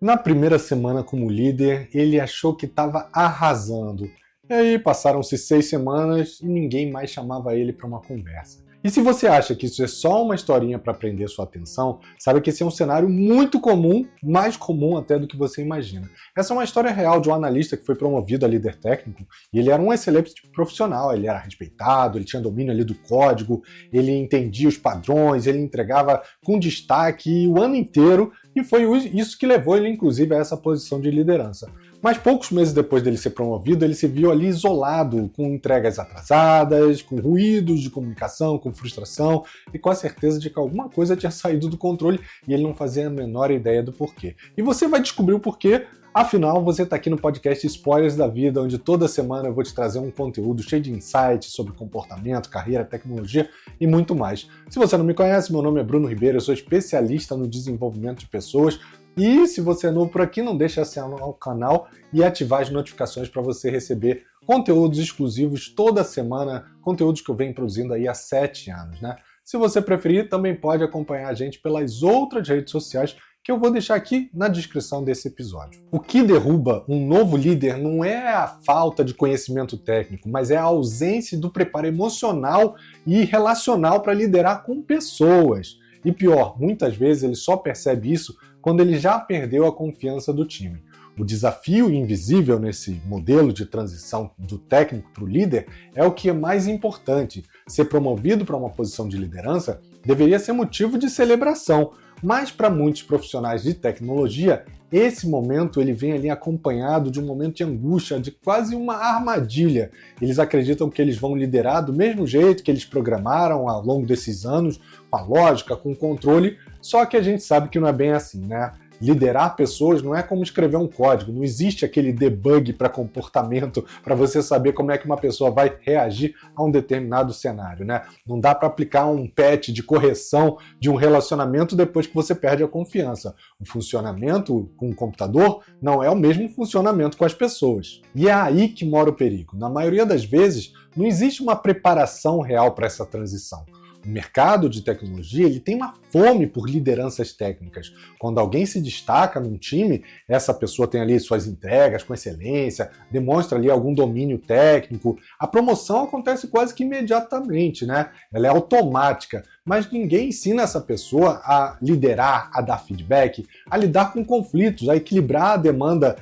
Na primeira semana como líder, ele achou que estava arrasando. E aí passaram-se 6 semanas e ninguém mais chamava ele para uma conversa. E se você acha que isso é só uma historinha para prender sua atenção, saiba que esse é um cenário muito comum, mais comum até do que você imagina. Essa é uma história real de um analista que foi promovido a líder técnico e ele era um excelente profissional, ele era respeitado, ele tinha domínio ali do código, ele entendia os padrões, ele entregava com destaque o ano inteiro e foi isso que levou ele inclusive a essa posição de liderança. Mas poucos meses depois dele ser promovido, ele se viu ali isolado, com entregas atrasadas, com ruídos de comunicação, com frustração e com a certeza de que alguma coisa tinha saído do controle e ele não fazia a menor ideia do porquê. E você vai descobrir o porquê. Afinal, você está aqui no podcast Spoilers da Vida, onde toda semana eu vou te trazer um conteúdo cheio de insights sobre comportamento, carreira, tecnologia e muito mais. Se você não me conhece, meu nome é Bruno Ribeiro, eu sou especialista no desenvolvimento de pessoas. E se você é novo por aqui, não deixe de assinar o canal e ativar as notificações para você receber conteúdos exclusivos toda semana, conteúdos que eu venho produzindo aí há 7 anos, né? Se você preferir, também pode acompanhar a gente pelas outras redes sociais que eu vou deixar aqui na descrição desse episódio. O que derruba um novo líder não é a falta de conhecimento técnico, mas é a ausência do preparo emocional e relacional para liderar com pessoas. E pior, muitas vezes ele só percebe isso quando ele já perdeu a confiança do time. O desafio invisível nesse modelo de transição do técnico para o líder é o que é mais importante. Ser promovido para uma posição de liderança deveria ser motivo de celebração, mas para muitos profissionais de tecnologia, esse momento ele vem ali acompanhado de um momento de angústia, de quase uma armadilha. Eles acreditam que eles vão liderar do mesmo jeito que eles programaram ao longo desses anos, com a lógica, com o controle, só que a gente sabe que não é bem assim, né? Liderar pessoas não é como escrever um código, não existe aquele debug para comportamento para você saber como é que uma pessoa vai reagir a um determinado cenário, né? Não dá para aplicar um patch de correção de um relacionamento depois que você perde a confiança. O funcionamento com o computador não é o mesmo funcionamento com as pessoas. E é aí que mora o perigo. Na maioria das vezes, não existe uma preparação real para essa transição. O mercado de tecnologia ele tem uma fome por lideranças técnicas. Quando alguém se destaca num time, essa pessoa tem ali suas entregas com excelência, demonstra ali algum domínio técnico. A promoção acontece quase que imediatamente, né? Ela é automática, mas ninguém ensina essa pessoa a liderar, a dar feedback, a lidar com conflitos, a equilibrar a demanda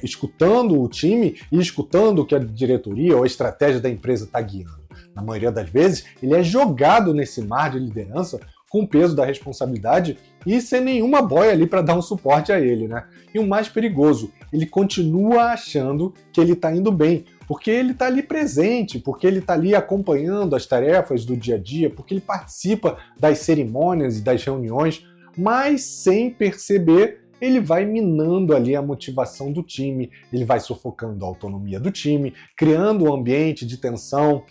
escutando o time e escutando o que a diretoria ou a estratégia da empresa está guiando. Na maioria das vezes, ele é jogado nesse mar de liderança com o peso da responsabilidade e sem nenhuma boia ali para dar um suporte a ele, né? E o mais perigoso, ele continua achando que ele está indo bem, porque ele está ali presente, porque ele está ali acompanhando as tarefas do dia a dia, porque ele participa das cerimônias e das reuniões, mas sem perceber ele vai minando ali a motivação do time, ele vai sufocando a autonomia do time, criando um ambiente de tensão,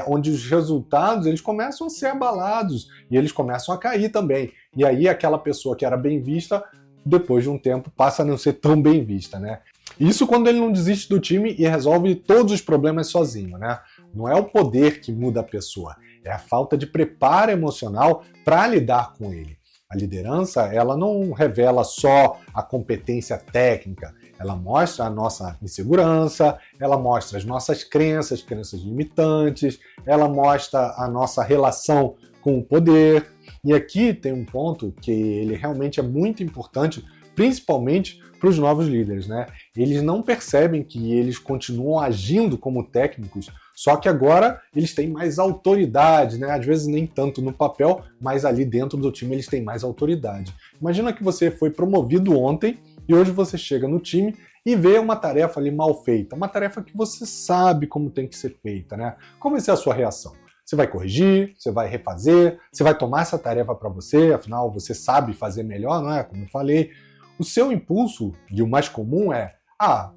onde os resultados eles começam a ser abalados e eles começam a cair também. E aí aquela pessoa que era bem vista, depois de um tempo, passa a não ser tão bem vista, né? Isso quando ele não desiste do time e resolve todos os problemas sozinho, né? Não é o poder que muda a pessoa, é a falta de preparo emocional para lidar com ele. A liderança, ela não revela só a competência técnica, ela mostra a nossa insegurança, ela mostra as nossas crenças limitantes, ela mostra a nossa relação com o poder. E aqui tem um ponto que ele realmente é muito importante, principalmente para os novos líderes, né? Eles não percebem que eles continuam agindo como técnicos, só que agora eles têm mais autoridade, né? Às vezes nem tanto no papel, mas ali dentro do time eles têm mais autoridade. Imagina que você foi promovido ontem e hoje você chega no time e vê uma tarefa ali mal feita, uma tarefa que você sabe como tem que ser feita, né? Qual vai ser a sua reação? Você vai corrigir, você vai refazer, você vai tomar essa tarefa para você, afinal você sabe fazer melhor, não é? Como eu falei. O seu impulso, e o mais comum é,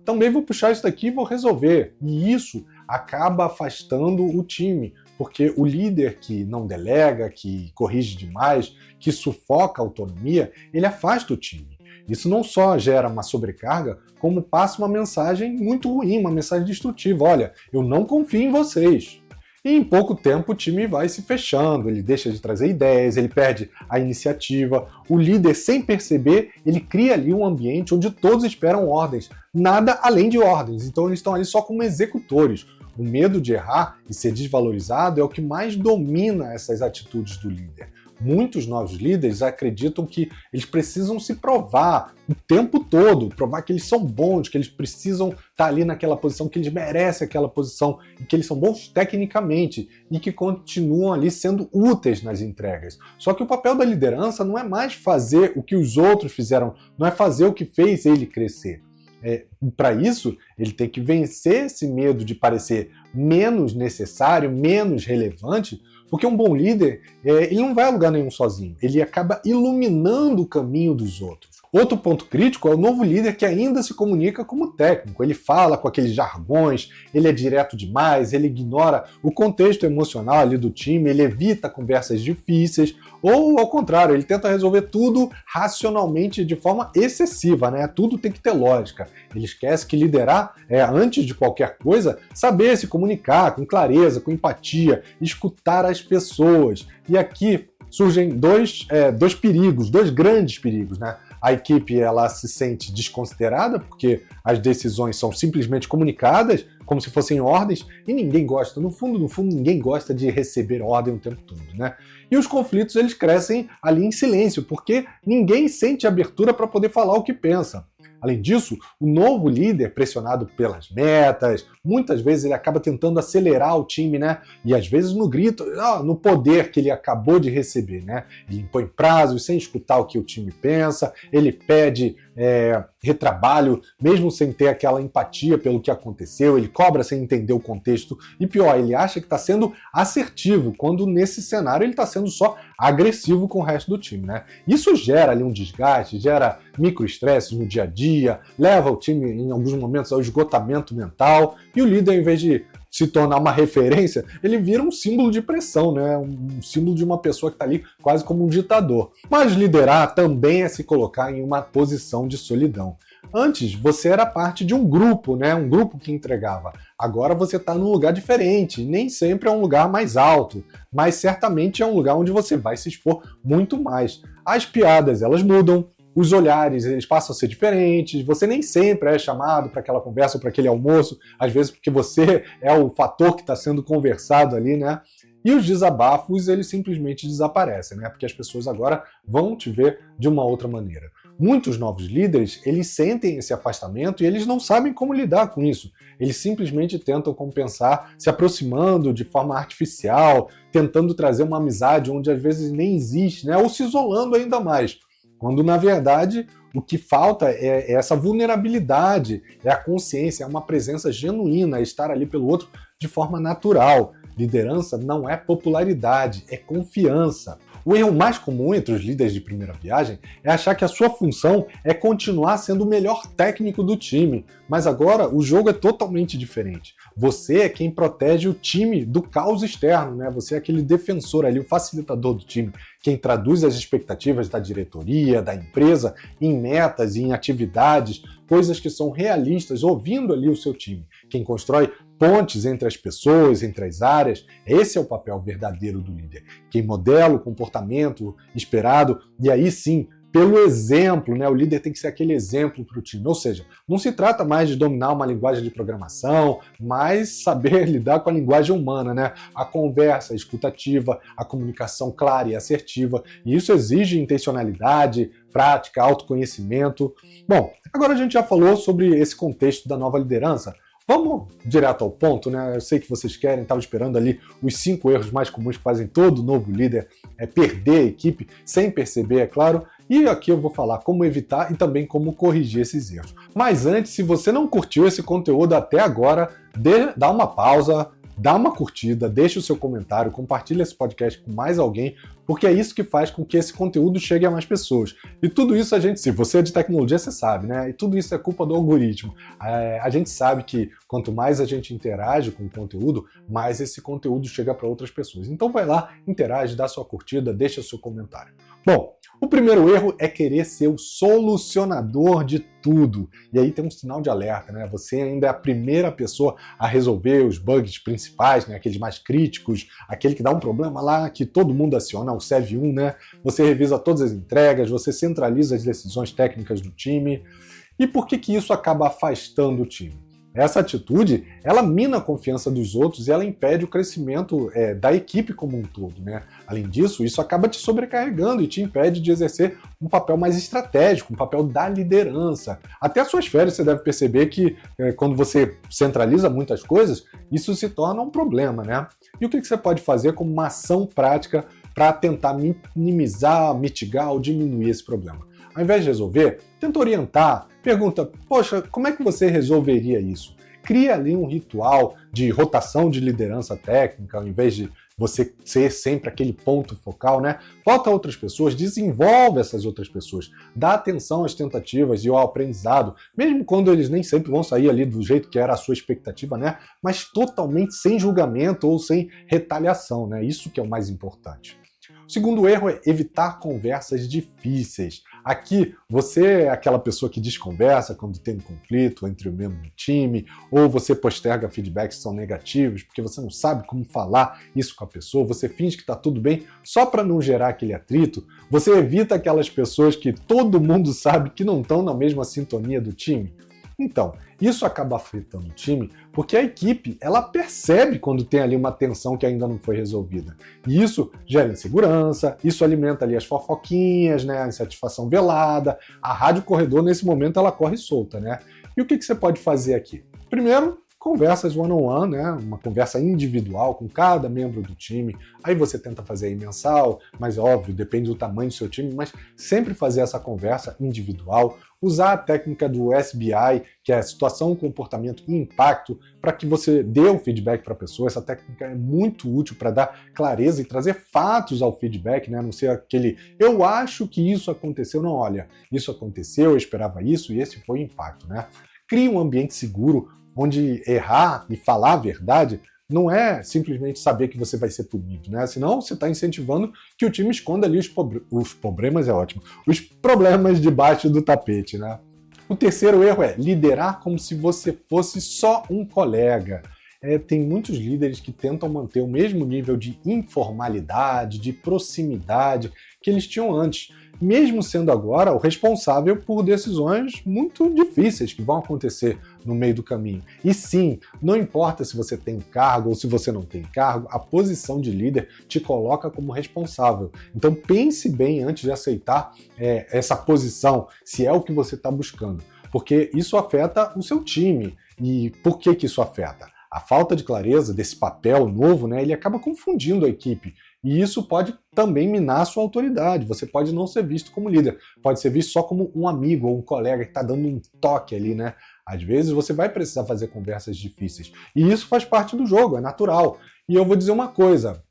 também vou puxar isso daqui e vou resolver. E isso acaba afastando o time, porque o líder que não delega, que corrige demais, que sufoca a autonomia, ele afasta o time. Isso não só gera uma sobrecarga, como passa uma mensagem muito ruim, uma mensagem destrutiva. Olha, eu não confio em vocês. E em pouco tempo o time vai se fechando, ele deixa de trazer ideias, ele perde a iniciativa. O líder, sem perceber, ele cria ali um ambiente onde todos esperam ordens, nada além de ordens. Então eles estão ali só como executores. O medo de errar e ser desvalorizado é o que mais domina essas atitudes do líder. Muitos novos líderes acreditam que eles precisam se provar o tempo todo, provar que eles são bons, que eles precisam estar ali naquela posição, que eles merecem aquela posição e que eles são bons tecnicamente e que continuam ali sendo úteis nas entregas. Só que o papel da liderança não é mais fazer o que os outros fizeram, não é fazer o que fez ele crescer. Para isso, ele tem que vencer esse medo de parecer menos necessário, menos relevante, porque um bom líder, ele não vai a lugar nenhum sozinho, ele acaba iluminando o caminho dos outros. Outro ponto crítico é o novo líder que ainda se comunica como técnico. Ele fala com aqueles jargões, ele é direto demais, ele ignora o contexto emocional ali do time, ele evita conversas difíceis, ou ao contrário, ele tenta resolver tudo racionalmente de forma excessiva, né? Tudo tem que ter lógica. Ele esquece que liderar é, antes de qualquer coisa, saber se comunicar com clareza, com empatia, escutar as pessoas. E aqui surgem dois perigos, dois grandes perigos, né? A equipe ela se sente desconsiderada porque as decisões são simplesmente comunicadas como se fossem ordens e ninguém gosta, no fundo, ninguém gosta de receber ordem o tempo todo, né? E os conflitos eles crescem ali em silêncio porque ninguém sente abertura para poder falar o que pensa. Além disso, o novo líder, pressionado pelas metas, muitas vezes ele acaba tentando acelerar o time, né? E às vezes no grito, no poder que ele acabou de receber, né? Ele impõe prazos sem escutar o que o time pensa, ele pede retrabalho, mesmo sem ter aquela empatia pelo que aconteceu, ele cobra sem entender o contexto e pior, ele acha que está sendo assertivo, quando nesse cenário ele está sendo só agressivo com o resto do time, né? Isso gera ali um desgaste, gera microestresses no dia a dia, leva o time em alguns momentos ao esgotamento mental e o líder, em vez de se tornar uma referência, ele vira um símbolo de pressão, né? Um símbolo de uma pessoa que está ali quase como um ditador. Mas liderar também é se colocar em uma posição de solidão. Antes, você era parte de um grupo, né? Um grupo que entregava. Agora você está num lugar diferente. Nem sempre é um lugar mais alto, mas certamente é um lugar onde você vai se expor muito mais. As piadas, elas mudam. Os olhares, eles passam a ser diferentes, você nem sempre é chamado para aquela conversa, para aquele almoço, às vezes porque você é o fator que está sendo conversado ali, né? E os desabafos, eles simplesmente desaparecem, né? Porque as pessoas agora vão te ver de uma outra maneira. Muitos novos líderes, eles sentem esse afastamento e eles não sabem como lidar com isso. Eles simplesmente tentam compensar se aproximando de forma artificial, tentando trazer uma amizade onde às vezes nem existe, né? Ou se isolando ainda mais. Quando, na verdade, o que falta é essa vulnerabilidade, é a consciência, é uma presença genuína, é estar ali pelo outro de forma natural. Liderança não é popularidade, é confiança. O erro mais comum entre os líderes de primeira viagem é achar que a sua função é continuar sendo o melhor técnico do time, mas agora o jogo é totalmente diferente. Você é quem protege o time do caos externo, né? Você é aquele defensor ali, o facilitador do time, quem traduz as expectativas da diretoria, da empresa, em metas e em atividades, coisas que são realistas, ouvindo ali o seu time. Quem constrói pontes entre as pessoas, entre as áreas, esse é o papel verdadeiro do líder. Quem modela o comportamento esperado, e aí sim, pelo exemplo, né? O líder tem que ser aquele exemplo para o time. Ou seja, não se trata mais de dominar uma linguagem de programação, mas saber lidar com a linguagem humana, né? A conversa, a escutativa, a comunicação clara e assertiva. E isso exige intencionalidade, prática, autoconhecimento. Bom, agora a gente já falou sobre esse contexto da nova liderança. Vamos direto ao ponto, né? Eu sei que vocês querem, estavam esperando ali os 5 erros mais comuns que fazem todo novo líder perder a equipe sem perceber, é claro. E aqui eu vou falar como evitar e também como corrigir esses erros. Mas antes, se você não curtiu esse conteúdo até agora, dá uma pausa, dá uma curtida, deixa o seu comentário, compartilha esse podcast com mais alguém, porque é isso que faz com que esse conteúdo chegue a mais pessoas. E tudo isso se você é de tecnologia, você sabe, né? E tudo isso é culpa do algoritmo. A gente sabe que quanto mais a gente interage com o conteúdo, mais esse conteúdo chega para outras pessoas. Então vai lá, interage, dá sua curtida, deixa seu comentário. Bom, o primeiro erro é querer ser o solucionador de tudo. E aí tem um sinal de alerta, né? Você ainda é a primeira pessoa a resolver os bugs principais, né? Aqueles mais críticos, aquele que dá um problema lá que todo mundo aciona, o SEV1, né? Você revisa todas as entregas, você centraliza as decisões técnicas do time. E por que isso acaba afastando o time? Essa atitude, ela mina a confiança dos outros e ela impede o crescimento da equipe como um todo, né? Além disso, isso acaba te sobrecarregando e te impede de exercer um papel mais estratégico, um papel da liderança. Até as suas férias você deve perceber que quando você centraliza muitas coisas, isso se torna um problema, né? E o que você pode fazer como uma ação prática para tentar minimizar, mitigar ou diminuir esse problema? Ao invés de resolver, tenta orientar, pergunta, poxa, como é que você resolveria isso? Cria ali um ritual de rotação de liderança técnica, ao invés de você ser sempre aquele ponto focal, né? Bota outras pessoas, desenvolve essas outras pessoas, dá atenção às tentativas e ao aprendizado, mesmo quando eles nem sempre vão sair ali do jeito que era a sua expectativa, né? Mas totalmente sem julgamento ou sem retaliação, né? Isso que é o mais importante. O segundo erro é evitar conversas difíceis. Aqui, você é aquela pessoa que desconversa quando tem um conflito entre o membro do time, ou você posterga feedbacks que são negativos, porque você não sabe como falar isso com a pessoa, você finge que está tudo bem só para não gerar aquele atrito, você evita aquelas pessoas que todo mundo sabe que não estão na mesma sintonia do time. Então, isso acaba afetando o time porque a equipe ela percebe quando tem ali uma tensão que ainda não foi resolvida. E isso gera insegurança, isso alimenta ali as fofoquinhas, né, a insatisfação velada. A rádio corredor, nesse momento, ela corre solta, né? E o que você pode fazer aqui? Primeiro, conversas one-on-one, né? Uma conversa individual com cada membro do time. Aí você tenta fazer aí mensal, mas óbvio, depende do tamanho do seu time, mas sempre fazer essa conversa individual. Usar a técnica do SBI, que é situação, comportamento e impacto, para que você dê o feedback para a pessoa. Essa técnica é muito útil para dar clareza e trazer fatos ao feedback, né? Não ser aquele, eu acho que isso aconteceu. Não, olha, isso aconteceu, eu esperava isso e esse foi o impacto, né? Crie um ambiente seguro, onde errar e falar a verdade não é simplesmente saber que você vai ser punido, né? Senão você está incentivando que o time esconda ali os problemas, é ótimo, os problemas debaixo do tapete, né? O terceiro erro é liderar como se você fosse só um colega. Tem muitos líderes que tentam manter o mesmo nível de informalidade, de proximidade que eles tinham antes, mesmo sendo agora o responsável por decisões muito difíceis que vão acontecer no meio do caminho. E sim, não importa se você tem cargo ou se você não tem cargo, a posição de líder te coloca como responsável. Então pense bem antes de aceitar essa posição, se é o que você está buscando, porque isso afeta o seu time. E por que isso afeta? A falta de clareza desse papel novo, né, ele acaba confundindo a equipe. E isso pode também minar a sua autoridade. Você pode não ser visto como líder, pode ser visto só como um amigo ou um colega que está dando um toque ali, né? Às vezes você vai precisar fazer conversas difíceis. E isso faz parte do jogo, é natural. E eu vou dizer uma coisa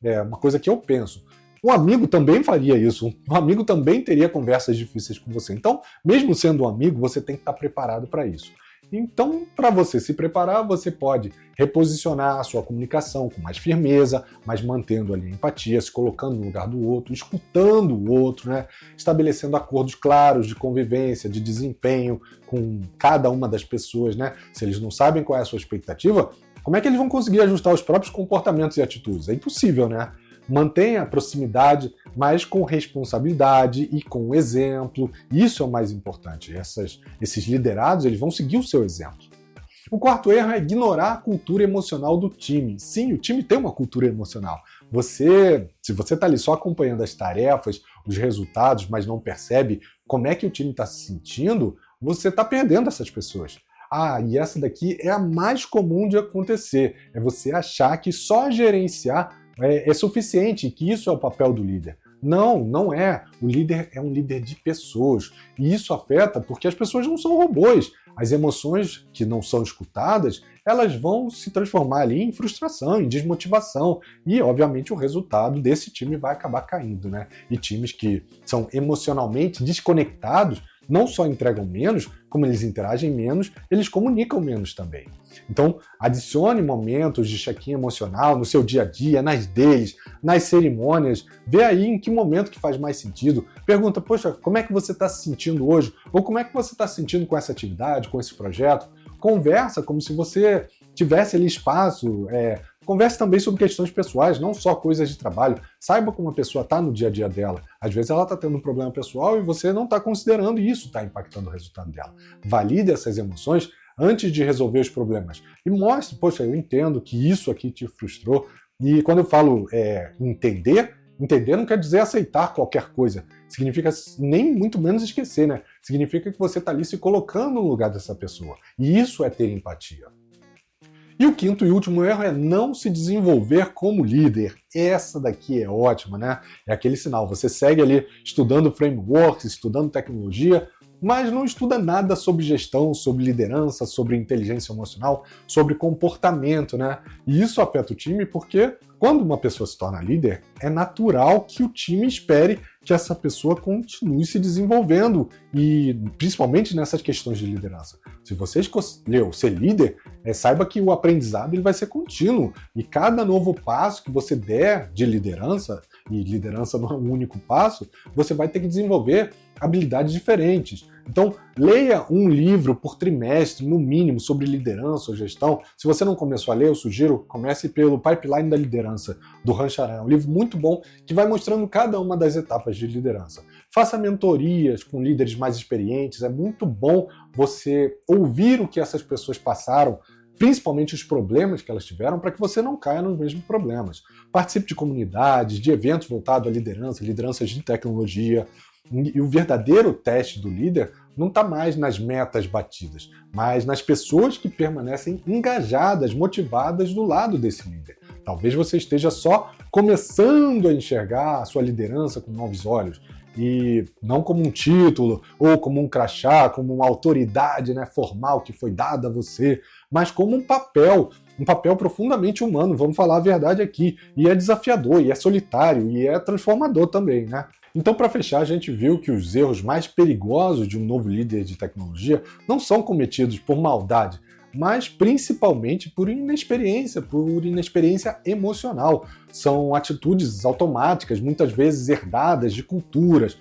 que eu penso. Um amigo também faria isso, um amigo também teria conversas difíceis com você. Então, mesmo sendo um amigo, você tem que estar preparado para isso. Então, para você se preparar, você pode reposicionar a sua comunicação com mais firmeza, mas mantendo ali a empatia, se colocando no lugar do outro, escutando o outro, né? Estabelecendo acordos claros de convivência, de desempenho com cada uma das pessoas, né? Se eles não sabem qual é a sua expectativa, como é que eles vão conseguir ajustar os próprios comportamentos e atitudes? É impossível, né? Mantenha a proximidade, mas com responsabilidade e com exemplo. Isso é o mais importante. Esses liderados eles vão seguir o seu exemplo. O quarto erro é ignorar a cultura emocional do time. Sim, o time tem uma cultura emocional. Se você está ali só acompanhando as tarefas, os resultados, mas não percebe como é que o time está se sentindo, você está perdendo essas pessoas. E essa daqui é a mais comum de acontecer. É você achar que só gerenciar é suficiente, que isso é o papel do líder. Não, não é. O líder é um líder de pessoas. E isso afeta porque as pessoas não são robôs. As emoções que não são escutadas, elas vão se transformar ali em frustração, em desmotivação. E, obviamente, o resultado desse time vai acabar caindo, né? E times que são emocionalmente desconectados não só entregam menos, como eles interagem menos, eles comunicam menos também. Então, adicione momentos de check-in emocional no seu dia a dia, nas dailies, nas cerimônias, vê aí em que momento que faz mais sentido. Pergunta, poxa, como é que você está se sentindo hoje? Ou como é que você está se sentindo com essa atividade, com esse projeto? Conversa como se você tivesse ali espaço, converse também sobre questões pessoais, não só coisas de trabalho. Saiba como a pessoa está no dia a dia dela. Às vezes ela está tendo um problema pessoal e você não está considerando e isso está impactando o resultado dela. Valide essas emoções antes de resolver os problemas. E mostre, poxa, eu entendo que isso aqui te frustrou. E quando eu falo entender não quer dizer aceitar qualquer coisa. Significa nem muito menos esquecer, né? Significa que você está ali se colocando no lugar dessa pessoa. E isso é ter empatia. E o quinto e último erro é não se desenvolver como líder. Essa daqui é ótima, né? É aquele sinal, você segue ali estudando frameworks, estudando tecnologia, mas não estuda nada sobre gestão, sobre liderança, sobre inteligência emocional, sobre comportamento, né? E isso afeta o time porque quando uma pessoa se torna líder, é natural que o time espere que essa pessoa continue se desenvolvendo e principalmente nessas questões de liderança. Se você escolheu ser líder, saiba que o aprendizado ele vai ser contínuo e cada novo passo que você der de liderança, e liderança não é um único passo, você vai ter que desenvolver habilidades diferentes. Então, leia um livro por trimestre, no mínimo, sobre liderança ou gestão. Se você não começou a ler, eu sugiro, comece pelo Pipeline da Liderança, do Rancharan. É um livro muito bom que vai mostrando cada uma das etapas de liderança. Faça mentorias com líderes mais experientes. É muito bom você ouvir o que essas pessoas passaram, principalmente os problemas que elas tiveram, para que você não caia nos mesmos problemas. Participe de comunidades, de eventos voltados à liderança, lideranças de tecnologia. E o verdadeiro teste do líder não está mais nas metas batidas, mas nas pessoas que permanecem engajadas, motivadas do lado desse líder. Talvez você esteja só começando a enxergar a sua liderança com novos olhos, e não como um título, ou como um crachá, como uma autoridade, né, formal que foi dada a você, mas como um papel profundamente humano, vamos falar a verdade aqui, e é desafiador, e é solitário, e é transformador também, né? Então, para fechar, a gente viu que os erros mais perigosos de um novo líder de tecnologia não são cometidos por maldade, mas principalmente por inexperiência emocional. São atitudes automáticas, muitas vezes herdadas de culturas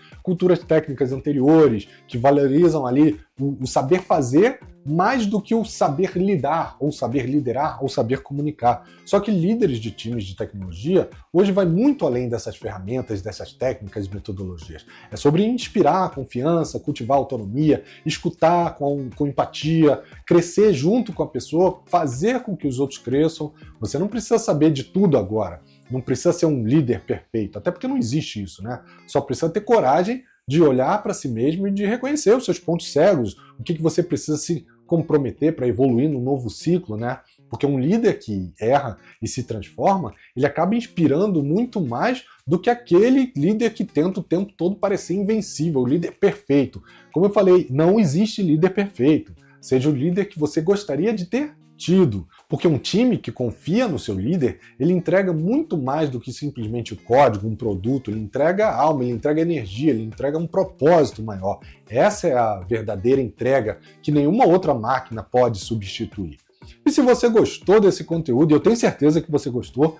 técnicas anteriores, que valorizam ali o saber fazer mais do que o saber lidar, ou saber liderar, ou saber comunicar. Só que líderes de times de tecnologia hoje vai muito além dessas ferramentas, dessas técnicas e metodologias. É sobre inspirar confiança, cultivar autonomia, escutar com empatia, crescer junto com a pessoa, fazer com que os outros cresçam. Você não precisa saber de tudo agora, não precisa ser um líder perfeito, até porque não existe isso, né? Só precisa ter coragem de olhar para si mesmo e de reconhecer os seus pontos cegos, o que você precisa se comprometer para evoluir num novo ciclo, né? Porque um líder que erra e se transforma, ele acaba inspirando muito mais do que aquele líder que tenta o tempo todo parecer invencível, o líder perfeito. Como eu falei, não existe líder perfeito. Seja o líder que você gostaria de ter tido. Porque um time que confia no seu líder, ele entrega muito mais do que simplesmente o código, um produto, ele entrega alma, ele entrega energia, ele entrega um propósito maior. Essa é a verdadeira entrega que nenhuma outra máquina pode substituir. E se você gostou desse conteúdo, e eu tenho certeza que você gostou,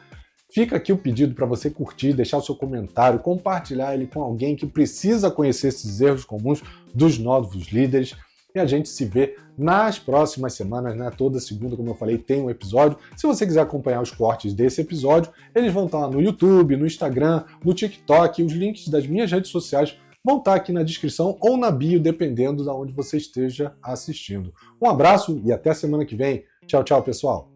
fica aqui o pedido para você curtir, deixar o seu comentário, compartilhar ele com alguém que precisa conhecer esses erros comuns dos novos líderes. E a gente se vê nas próximas semanas, né? Toda segunda, como eu falei, tem um episódio. Se você quiser acompanhar os cortes desse episódio, eles vão estar no YouTube, no Instagram, no TikTok. Os links das minhas redes sociais vão estar aqui na descrição ou na bio, dependendo de onde você esteja assistindo. Um abraço e até semana que vem. Tchau, tchau, pessoal!